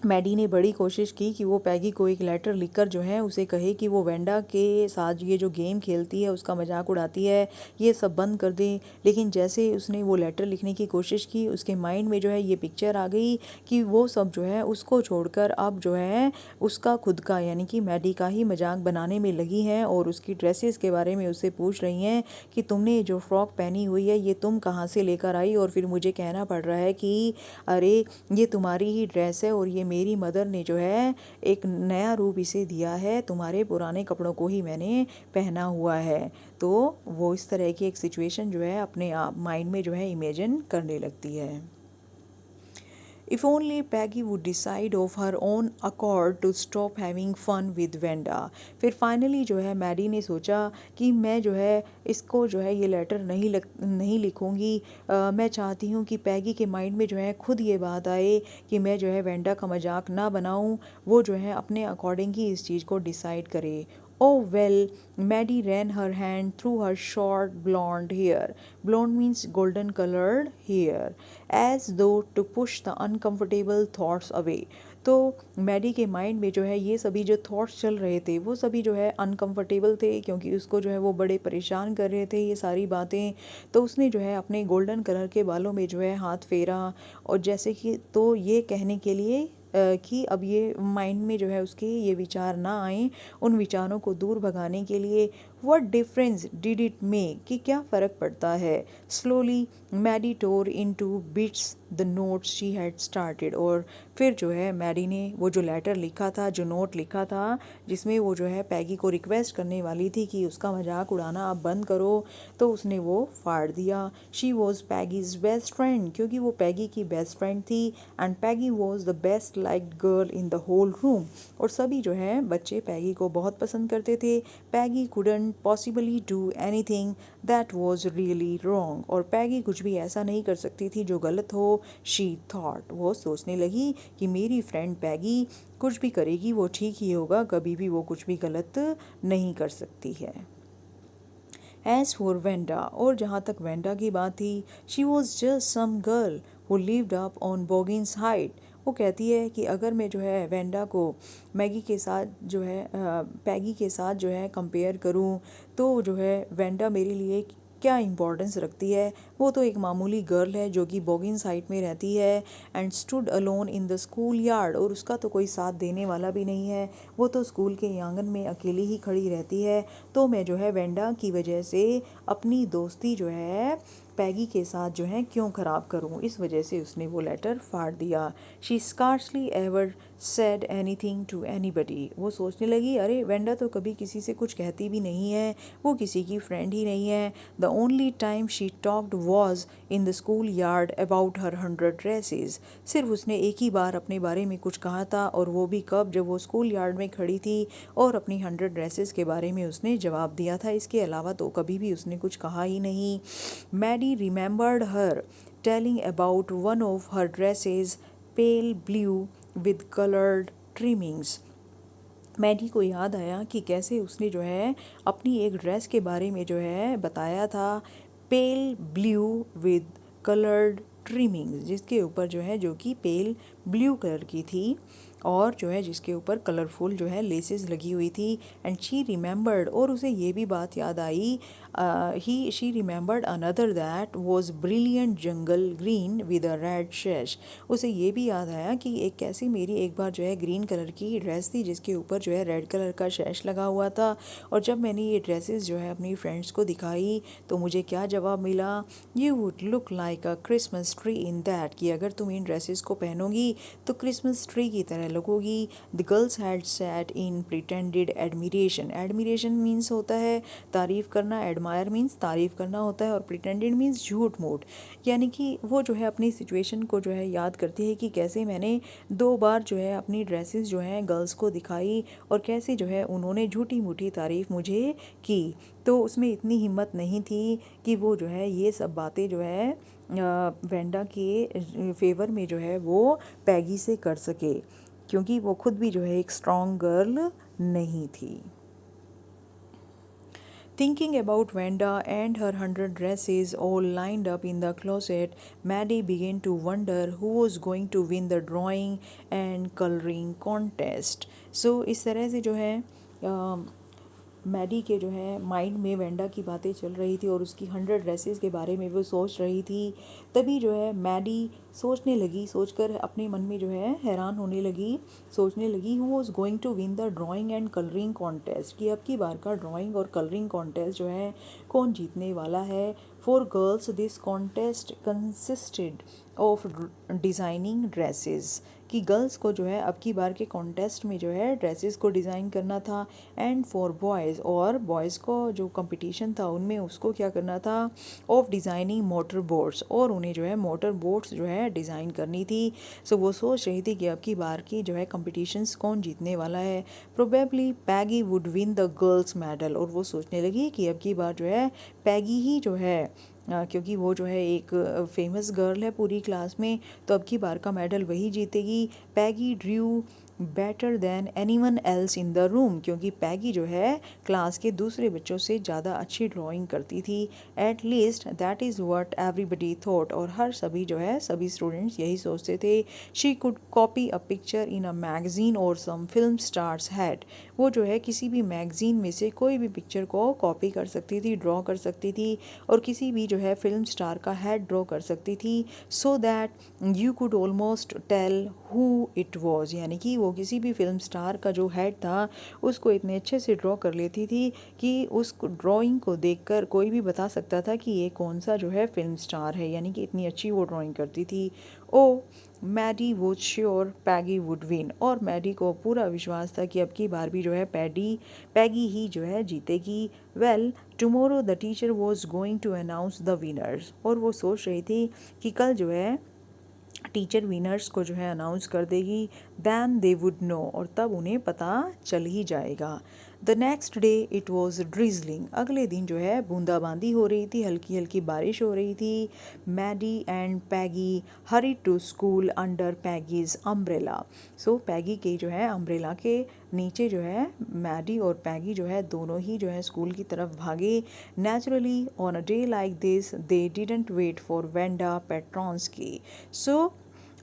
मैडी ने बड़ी कोशिश की कि वो पैगी को एक लेटर लिखकर जो है उसे कहे कि वो वेंडा के साथ ये जो गेम खेलती है उसका मजाक उड़ाती है, ये सब बंद कर दे। लेकिन जैसे उसने वो लेटर लिखने की कोशिश की उसके माइंड में जो है ये पिक्चर आ गई कि वो सब जो है उसको छोड़कर अब जो है उसका खुद का यानी कि मैडी का ही मजाक बनाने में लगी हैं, और उसकी ड्रेसेस के बारे में उससे पूछ रही हैं कि तुमने जो फ्रॉक पहनी हुई है ये तुम कहाँ से लेकर आई, और फिर मुझे कहना पड़ रहा है कि अरे ये तुम्हारी ही ड्रेस है और ये मेरी मदर ने जो है एक नया रूप इसे दिया है, तुम्हारे पुराने कपड़ों को ही मैंने पहना हुआ है। तो वो इस तरह की एक सिचुएशन जो है अपने आप माइंड में जो है इमेजिन करने लगती है। If only Peggy would decide of her own accord to stop having fun with Wenda। फिर फाइनली जो है मैडी ने सोचा कि मैं जो है इसको जो है ये लेटर नहीं लिखूँगी। मैं चाहती हूँ कि पैगी के माइंड में जो है खुद ये बात आए कि मैं जो है वेंडा का मजाक ना बनाऊँ, वो जो है अपने अकॉर्डिंग ही इस चीज़ को डिसाइड करे। Oh well, Maddie ran her hand through her short blonde hair. Blonde means golden colored hair, as though to push the uncomfortable thoughts away। तो मैडी के माइंड में जो है ये सभी जो थॉट्स चल रहे थे वो सभी जो है अनकंफर्टेबल थे, क्योंकि उसको जो है वो बड़े परेशान कर रहे थे ये सारी बातें। तो उसने जो है अपने गोल्डन कलर के बालों में जो है हाथ फेरा, और जैसे कि तो ये कहने के लिए कि अब ये माइंड में जो है उसके ये विचार ना आए, उन विचारों को दूर भगाने के लिए what difference did it make, कि क्या फ़र्क पड़ता है। Slowly Maddie tore into bits the notes she had started, और फिर जो है मैडी ने वो जो लेटर लिखा था, जो नोट लिखा था जिसमें वो जो है पैगी को रिक्वेस्ट करने वाली थी कि उसका मजाक उड़ाना आप बंद करो, तो उसने वो फाड़ दिया। She was Peggy's best friend, क्योंकि वो पैगी की बेस्ट फ्रेंड थी। And Peggy was the best liked girl in the whole room, और सभी जो है बच्चे पैगी को बहुत पसंद करते थे। Peggy couldn't possibly do anything that was really wrong, और पैगी कुछ भी ऐसा नहीं कर सकती थी जो गलत हो। शी थॉट, वो सोचने लगी कि मेरी फ्रेंड पैगी कुछ भी करेगी वो ठीक ही होगा, कभी भी वो कुछ भी गलत नहीं कर सकती है। एज फॉर वेंडा, और जहाँ तक वेंडा की बात थी, she was just some girl who lived up on Boggins Height. वो कहती है कि अगर मैं जो है वेंडा को मैगी के साथ जो है पैगी के साथ जो है कंपेयर करूं, तो जो है वेंडा मेरे लिए क्या इम्पोर्टेंस रखती है। वो तो एक मामूली गर्ल है जो कि बॉगिन्स हाइट में रहती है। And stood alone in the school yard, और उसका तो कोई साथ देने वाला भी नहीं है, वो तो स्कूल के आंगन में अकेली ही खड़ी रहती है। तो मैं जो है वेंडा की वजह से अपनी दोस्ती जो है पैगी के साथ जो है क्यों ख़राब करूं, इस वजह से उसने वो लेटर फाड़ दिया। She scarcely ever said anything to anybody. वो सोचने लगी, अरे वेंडा तो कभी किसी से कुछ कहती भी नहीं है, वो किसी की फ्रेंड ही नहीं है। The only time she talked was in the school yard about her 100 dresses. सिर्फ उसने एक ही बार अपने बारे में कुछ कहा था, और वो भी कब, जब वो स्कूल यार्ड में खड़ी थी और अपनी 100 ड्रेसेस के बारे में उसने जवाब दिया था। इसके अलावा तो कभी भी उसने कुछ कहा ही नहीं। Maddie remembered her telling about one of her dresses pale blue with coloured trimmings. Maddie को याद आया कि कैसे उसने जो है अपनी एक ड्रेस के बारे में जो है बताया था, पेल ब्लू विद कलर्ड ट्रिमिंग्स, जिसके ऊपर जो है, जो कि पेल ब्लू कलर की थी और जो है जिसके ऊपर कलरफुल जो है लेसेस लगी हुई थी। एंड शी रिमेंबर्ड, और उसे ये भी बात याद आई, she remembered another that was brilliant jungle green with a red sash. उसे ये भी याद आया कि एक कैसी मेरी एक बार जो है ग्रीन कलर की ड्रेस थी जिसके ऊपर जो है रेड कलर का शैश लगा हुआ था, और जब मैंने ये ड्रेसेस जो है अपनी फ्रेंड्स को दिखाई तो मुझे क्या जवाब मिला, you would look like a Christmas tree in that, कि अगर तुम इन ड्रेसेस को पहनोगी तो क्रिसमस ट्री की तरह लगोगी। The girls had sat in pretended admiration. Admiration means होता है तारीफ़ करना, एडमायर मीन्स तारीफ़ करना होता है, और प्रिटेंडेड मीन्स झूठ मूठ, यानी कि वो जो है अपनी सिचुएशन को जो है याद करती है कि कैसे मैंने 2 बार जो है अपनी ड्रेसेस जो हैं गर्ल्स को दिखाई और कैसे जो है उन्होंने झूठी मूठी तारीफ़ मुझे की। तो उसमें इतनी हिम्मत नहीं थी कि वो जो है ये सब बातें जो है वेंडा के फेवर में जो है वो पैगी से कर सके, क्योंकि वो खुद भी जो है एक स्ट्रॉन्ग गर्ल नहीं थी। Thinking about Vanda and her 100 dresses all lined up in the closet, Maddie began to wonder who was going to win the drawing and coloring contest. So इस तरह से जो है मैडी के जो है माइंड में वेंडा की बातें चल रही थी और उसकी 100 ड्रेसेस के बारे में वो सोच रही थी। तभी जो है मैडी सोचने लगी, सोचकर अपने मन में जो है हैरान होने लगी, सोचने लगी who was going to win the drawing and colouring contest, कि अब की बार का ड्राइंग और कलरिंग कॉन्टेस्ट जो है कौन जीतने वाला है। For girls this contest consisted of designing dresses, कि गर्ल्स को जो है अब की बार के कॉन्टेस्ट में जो है ड्रेसेस को डिज़ाइन करना था। एंड फॉर बॉयज़, और बॉयज़ को जो कंपटीशन था उनमें उसको क्या करना था, ऑफ डिज़ाइनिंग मोटर बोट्स, और उन्हें जो है मोटर बोट्स जो है डिज़ाइन करनी थी। सो वो सोच रही थी कि अब की बार की जो है कंपटीशंस कौन जीतने वाला है। Probably Peggy would win the girls medal, और वो सोचने लगी कि अब की बार जो है पैगी ही जो है क्योंकि वो जो है एक फेमस गर्ल है पूरी क्लास में, तो अब की बार का मेडल वही जीतेगी। Peggy drew better than anyone else in the room, क्योंकि पैगी जो है क्लास के दूसरे बच्चों से ज़्यादा अच्छी ड्राइंग करती थी। At least that is what everybody thought, और हर सभी जो है सभी स्टूडेंट्स यही सोचते थे। She could copy a picture in a magazine और सम फिल्म स्टार्स हैड, वो जो है किसी भी मैगजीन में से कोई भी पिक्चर को कॉपी कर सकती थी, ड्रॉ कर सकती थी, और किसी भी जो है फिल्म स्टार का हेड ड्रॉ कर सकती थी, so that you could almost tell who it was, यानी कि वो किसी भी फिल्म स्टार का जो हेड था उसको इतने अच्छे से ड्रॉ कर लेती थी कि उस ड्राइंग को देखकर कोई भी बता सकता था कि ये कौन सा जो है फिल्म स्टार है, यानी कि इतनी अच्छी वो ड्राइंग करती थी। Oh Maddie was sure Peggy would win, और मैडी को पूरा विश्वास था कि अब की बार भी जो है पैगी ही जो है जीतेगी। Well tomorrow the teacher was going to announce the winners, और वो सोच रही थी कि कल जो है टीचर विनर्स को जो है अनाउंस कर देगी। दैन दे वुड नो, और तब उन्हें पता चल ही जाएगा। The next day it was drizzling, अगले दिन जो है बूंदाबांदी हो रही थी, हल्की हल्की बारिश हो रही थी। Maddie and Peggy hurried to school under Peggy's umbrella, so Peggy के जो है अम्ब्रेला के नीचे जो है मैडी और पैगी जो है दोनों ही जो है स्कूल की तरफ भागे। Naturally on a day like this they didn't wait for Wanda Petronski, so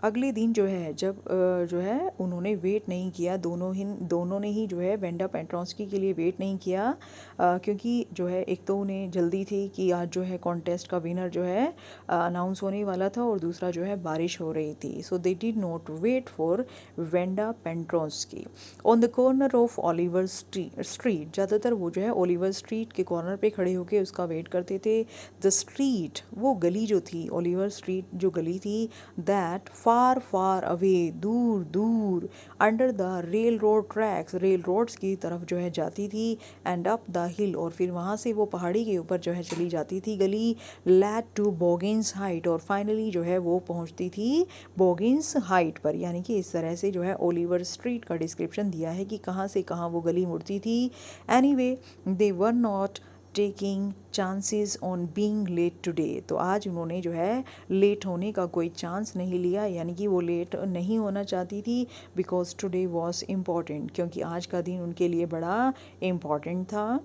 अगले दिन जो है जब जो है उन्होंने वेट नहीं किया, दोनों ने ही जो है वेंडा पेट्रोस्की के लिए वेट नहीं किया, क्योंकि जो है एक तो उन्हें जल्दी थी कि आज जो है कॉन्टेस्ट का विनर जो है अनाउंस होने वाला था, और दूसरा जो है बारिश हो रही थी। So they did not wait for Wanda Petroski on the corner of Oliver Street. ज़्यादातर वो जो है ओलिवर स्ट्रीट के कॉर्नर पे खड़े होकर उसका वेट करते थे। द स्ट्रीट, वो गली जो थी, ओलिवर स्ट्रीट जो गली थी, दैट फार फार अवे, दूर दूर, under the railroad tracks, railroads की तरफ जो है जाती थी, एंड अप द हिल, और फिर वहाँ से वो पहाड़ी के ऊपर जो है चली जाती थी गली, लैड टू बोगिन्स हाइट, और फाइनली जो है वो पहुँचती थी बोगिन्स हाइट पर। यानी कि इस तरह से जो है ओलिवर स्ट्रीट का डिस्क्रिप्शन दिया है कि कहाँ से कहाँ वो गली मुड़ती थी। Anyway they were not taking chances on being late today. तो आज उन्होंने जो है लेट होने का कोई चांस नहीं लिया, यानी कि वो लेट नहीं होना चाहती थी, बिकॉज टुडे वॉज इम्पॉर्टेंट, क्योंकि आज का दिन उनके लिए बड़ा इम्पॉर्टेंट था।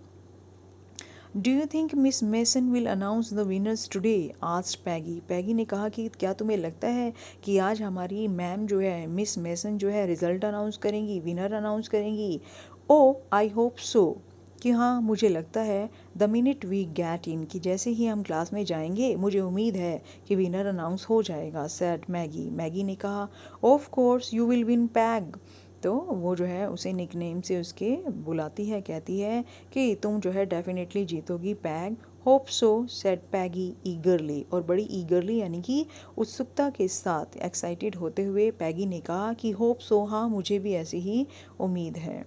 Do you think Miss Mason will announce the winners today, asked Peggy. Peggy ने कहा कि क्या तुम्हें लगता है कि आज हमारी मैम जो है मिस मेसन जो है रिजल्ट अनाउंस करेंगी, विनर अनाउंस करेंगी? ओ आई होप सो, कि हाँ मुझे लगता है, the minute we get in, कि जैसे ही हम क्लास में जाएंगे मुझे उम्मीद है कि विनर अनाउंस हो जाएगा, सैड मैगी। मैगी ने कहा of course you will win peg. तो वो जो है उसे निकनेम से उसके बुलाती है, कहती है कि तुम जो है डेफिनेटली जीतोगी Peg. Hope so, said Peggy eagerly, और बड़ी ईगरली यानी कि उत्सुकता के साथ, एक्साइटेड होते हुए पैगी ने कहा कि होप सो, हाँ मुझे भी ऐसी ही उम्मीद है।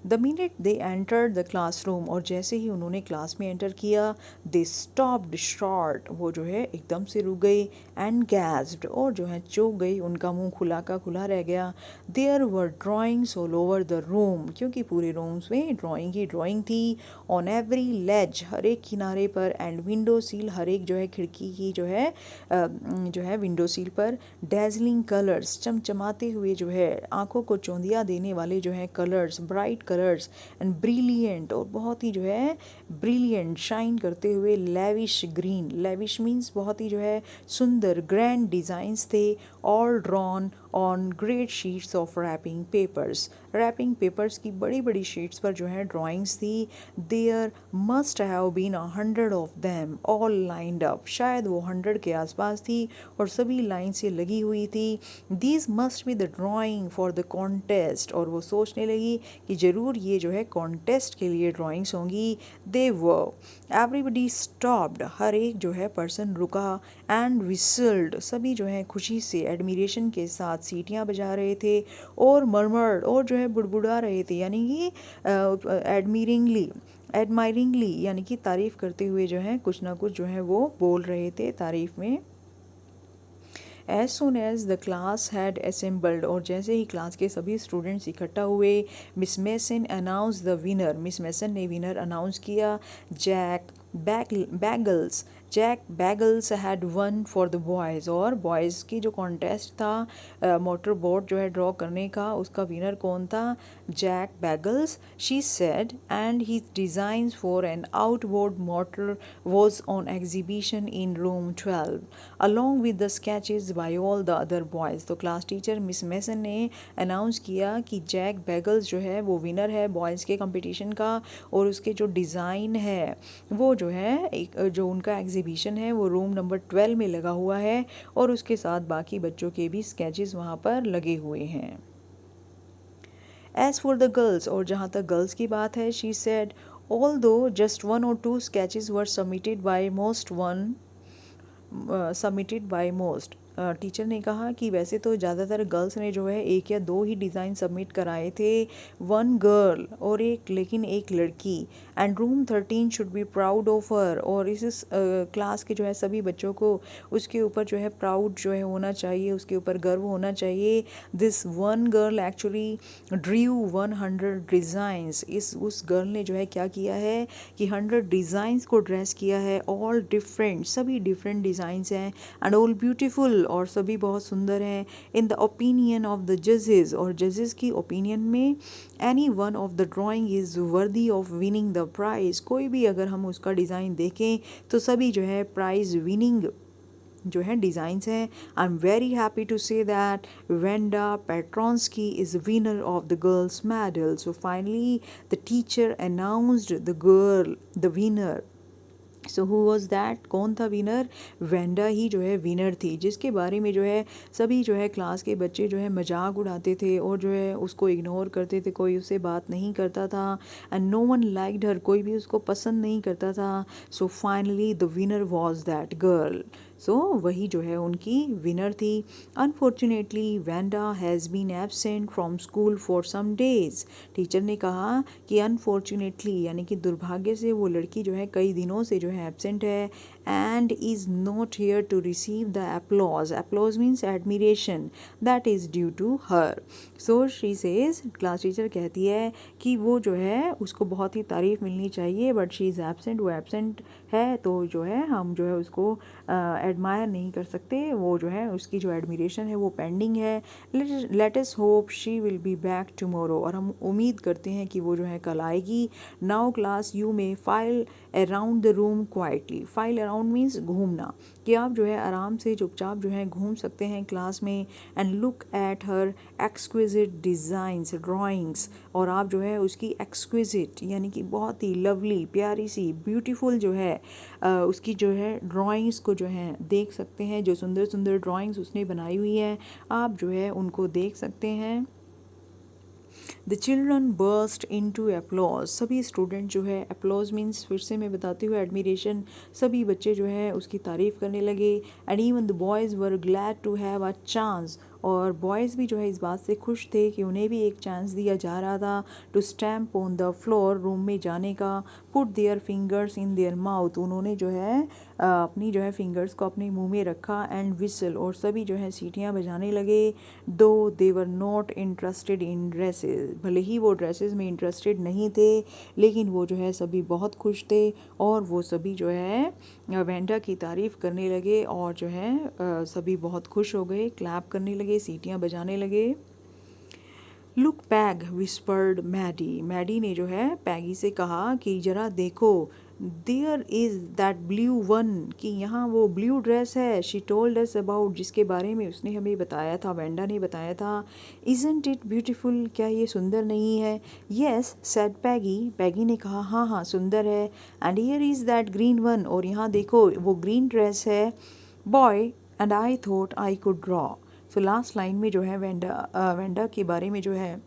The minute they entered the classroom, और जैसे ही उन्होंने क्लास में एंटर किया, दे स्टॉप्ड शॉर्ट, वो जो है एकदम से रुक गई, एंड गैस्ड, और जो है चौंक गई, उनका मुंह खुला का खुला रह गया। There were drawings all over the room, क्योंकि पूरे रूम्स में ड्राइंग ही ड्राइंग थी। ऑन एवरी लेज, हर एक किनारे पर, एंड विंडो सील, हर एक जो है खिड़की की जो है विंडो सील पर, डेजलिंग कलर्स, चमचमाते हुए जो है आंखों को चौंधिया देने वाले जो है colours, bright colours, and brilliant, और बहुत ही जो है ब्रिलियंट, शाइन करते हुए, लेविश ग्रीन, लेविश मीन्स बहुत ही जो है सुंदर, ग्रैंड डिज़ाइंस थे, all drawn on great sheets of wrapping papers, wrapping papers की बड़ी बड़ी शीट्स पर जो है ड्राइंग्स थी। There must have been 100 of them all lined up, शायद वो 100 के आसपास थी और सभी लाइन से लगी हुई थी। These must be the drawing for the contest, और वो सोचने लगी कि ज़रूर ये जो है कॉन्टेस्ट के लिए ड्राइंग्स होंगी। दे वो, एवरीबडी स्टॉप्ड, हर एक जो है पर्सन रुका, एंड विसल्ड, सभी जो है खुशी से, एडमिरेशन के साथ सीटियाँ बजा रहे थे, और मरमर्ड, और जो है बुड़बुड़ा रहे थे, यानी कि एडमायरिंगली यानी कि तारीफ़ करते हुए जो है कुछ ना कुछ जो है वो बोल रहे थे तारीफ़ में। As soon as the class had assembled, और जैसे ही क्लास के सभी स्टूडेंट्स इकट्ठा हुए, Miss Mason announce the winner, Miss Mason ने विनर अनाउंस किया। Jack Bagels had won for the boys, और बॉयज़ की जो कॉन्टेस्ट था मोटर बोट जो है ड्रॉ करने का, उसका विनर कौन था? Jack Bagels, she said, and his designs for an outboard motor was on exhibition in room 12 along with the sketches by all the other boys। तो क्लास टीचर मिस मेसन ने announce किया कि Jack bagels जो है वो winner है boys के competition का, और उसके जो डिज़ाइन है वो जो है एक जो उनका एग्जीबिशन है वो रूम नंबर 12 में लगा हुआ है, और उसके साथ बाकी बच्चों के भी स्केचेस वहाँ पर लगे हुए हैं। एज़ फॉर द गर्ल्स, और जहाँ तक गर्ल्स की बात है, she said although just 1 or 2 sketches were submitted by most। Teacher ने कहा कि वैसे तो ज़्यादातर गर्ल्स ने जो है 1 या 2 ही डिज़ाइन सबमिट कराए थे, वन गर्ल, और लेकिन एक लड़की, and room 13 should be proud of her, और इस क्लास के जो है सभी बच्चों को उसके ऊपर जो है प्राउड जो है होना चाहिए, उसके ऊपर गर्व होना चाहिए। This one girl actually ड्रीव 100 designs, उस गर्ल ने जो है क्या किया है कि 100 डिज़ाइंस को ड्रेस किया है, ऑल डिफरेंट, सभी डिफरेंट डिज़ाइंस हैं, एंड ऑल ब्यूटीफुल, और सभी बहुत सुंदर हैं। In the opinion of the जजेस, और जजेस की ओपिनियन में, any one of the drawing is worthy of winning the prize, कोई भी अगर हम उसका डिज़ाइन देखें तो सभी जो है प्राइज़ विनिंग जो है डिज़ाइंस हैं. I am very happy to say that Venda Petronsky is the winner of the girls medal. So finally the teacher announced the winner. So who was that, कौन था विनर? वेंडा ही जो है winner थी, जिसके बारे में जो है सभी जो है क्लास के बच्चे जो है मजाक उड़ाते थे और जो है उसको इग्नोर करते थे, कोई उससे बात नहीं करता था. And no one liked her, कोई भी उसको पसंद नहीं करता था. So finally the winner was that girl. So वही जो है उनकी विनर थी. Unfortunately Wanda has been absent from school for some days. Teacher ने कहा कि अनफॉर्चुनेटली यानी कि दुर्भाग्य से वो लड़की जो है कई दिनों से जो है एबसेंट है. And is not here to receive the applause. Applause means admiration that is due to her. So she says, class teacher कहती है कि वो जो है उसको बहुत ही तारीफ़ मिलनी चाहिए, बट शी इज़ एबसेंट. वो एबसेंट है तो जो है हम जो है उसको एडमायर नहीं कर सकते. वो जो है उसकी जो एडमिरेशन है वो पेंडिंग है. Let us hope she will be back tomorrow. और हम उम्मीद करते हैं कि वो जो है कल आएगी. नाउ क्लास यू में file around the room quietly. File around means घूमना, कि आप जो है आराम से चुपचाप जो है घूम सकते हैं क्लास में. And look at her exquisite designs drawings. और आप जो है उसकी एक्सक्विजिट यानी कि बहुत ही लवली, प्यारी सी, ब्यूटीफुल जो है उसकी जो है ड्राइंग्स को जो है देख सकते हैं. जो सुंदर सुंदर ड्राइंग्स उसने बनाई हुई है आप जो है उनको देख सकते हैं. The children burst in to applause. सभी स्टूडेंट जो है, एप्लॉज मीन्स फिर से मैं बताती हूँ एडमिरेशन, सभी बच्चे जो है उसकी तारीफ़ करने लगे. And even the boys were glad to have a chance. और बॉयज़ भी जो है इस बात से खुश थे कि उन्हें भी एक चांस दिया जा रहा था to stamp on the floor, room में जाने का. Put their fingers in their mouth. उन्होंने जो है अपनी जो है फिंगर्स को अपने मुंह में रखा. एंड विसल, और सभी जो है सीटियाँ बजाने लगे. Though they were not interested in dresses. भले ही वो ड्रेसेस में इंटरेस्टेड नहीं थे, लेकिन वो जो है सभी बहुत खुश थे. और वो सभी जो है वेंडा की तारीफ़ करने लगे और जो है सभी बहुत खुश हो गए, क्लैप करने लगे, सीटियाँ बजाने लगे. Look Peg whispered Maddie. Maddie ने जो है पैगी से कहा कि ज़रा देखो, there is that blue one, कि यहाँ वो ब्लू ड्रेस है. शी टोल्ड अस अबाउट, जिसके बारे में उसने हमें बताया था, वेंडा ने बताया था. इज़न्ट इट ब्यूटीफुल, क्या ये सुंदर नहीं है? येस सेड पैगी. पैगी ने कहा हाँ हाँ सुंदर है. And here is that green one, और यहाँ देखो वो ग्रीन ड्रेस है. Boy and I thought I could draw. So last line में जो है वेंडा के बारे में जो है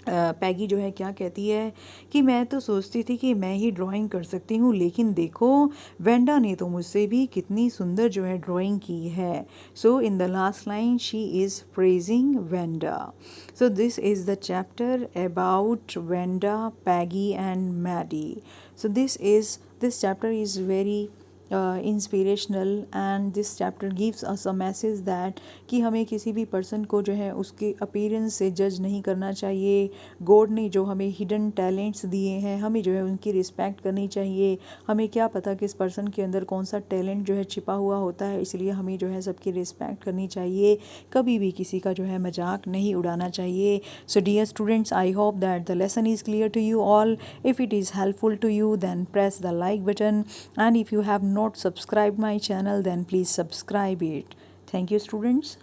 पैगी जो है क्या कहती है कि मैं तो सोचती थी कि मैं ही ड्राइंग कर सकती हूँ, लेकिन देखो वेंडा ने तो मुझसे भी कितनी सुंदर जो है ड्राइंग की है. So in the last line she is praising Wanda. So this is the chapter about Wanda, Peggy and Maddie. So this chapter is very inspirational. And this chapter gives us a message that कि हमें किसी भी person को जो है उसके appearance से जज नहीं करना चाहिए. गॉड ने जो हमें हिडन टैलेंट्स दिए हैं, हमें जो है उनकी रिस्पेक्ट करनी चाहिए. हमें क्या पता कि इस पर्सन के अंदर कौन सा टैलेंट जो है छिपा हुआ होता है, इसलिए हमें जो है सबकी रिस्पेक्ट करनी चाहिए. कभी भी किसी का जो है मजाक नहीं उड़ाना चाहिए. So dear students, I hope that the lesson is clear to you all. If it is helpful to you, then press the like button, and if you have not subscribed my channel, then please subscribe it. Thank you, students.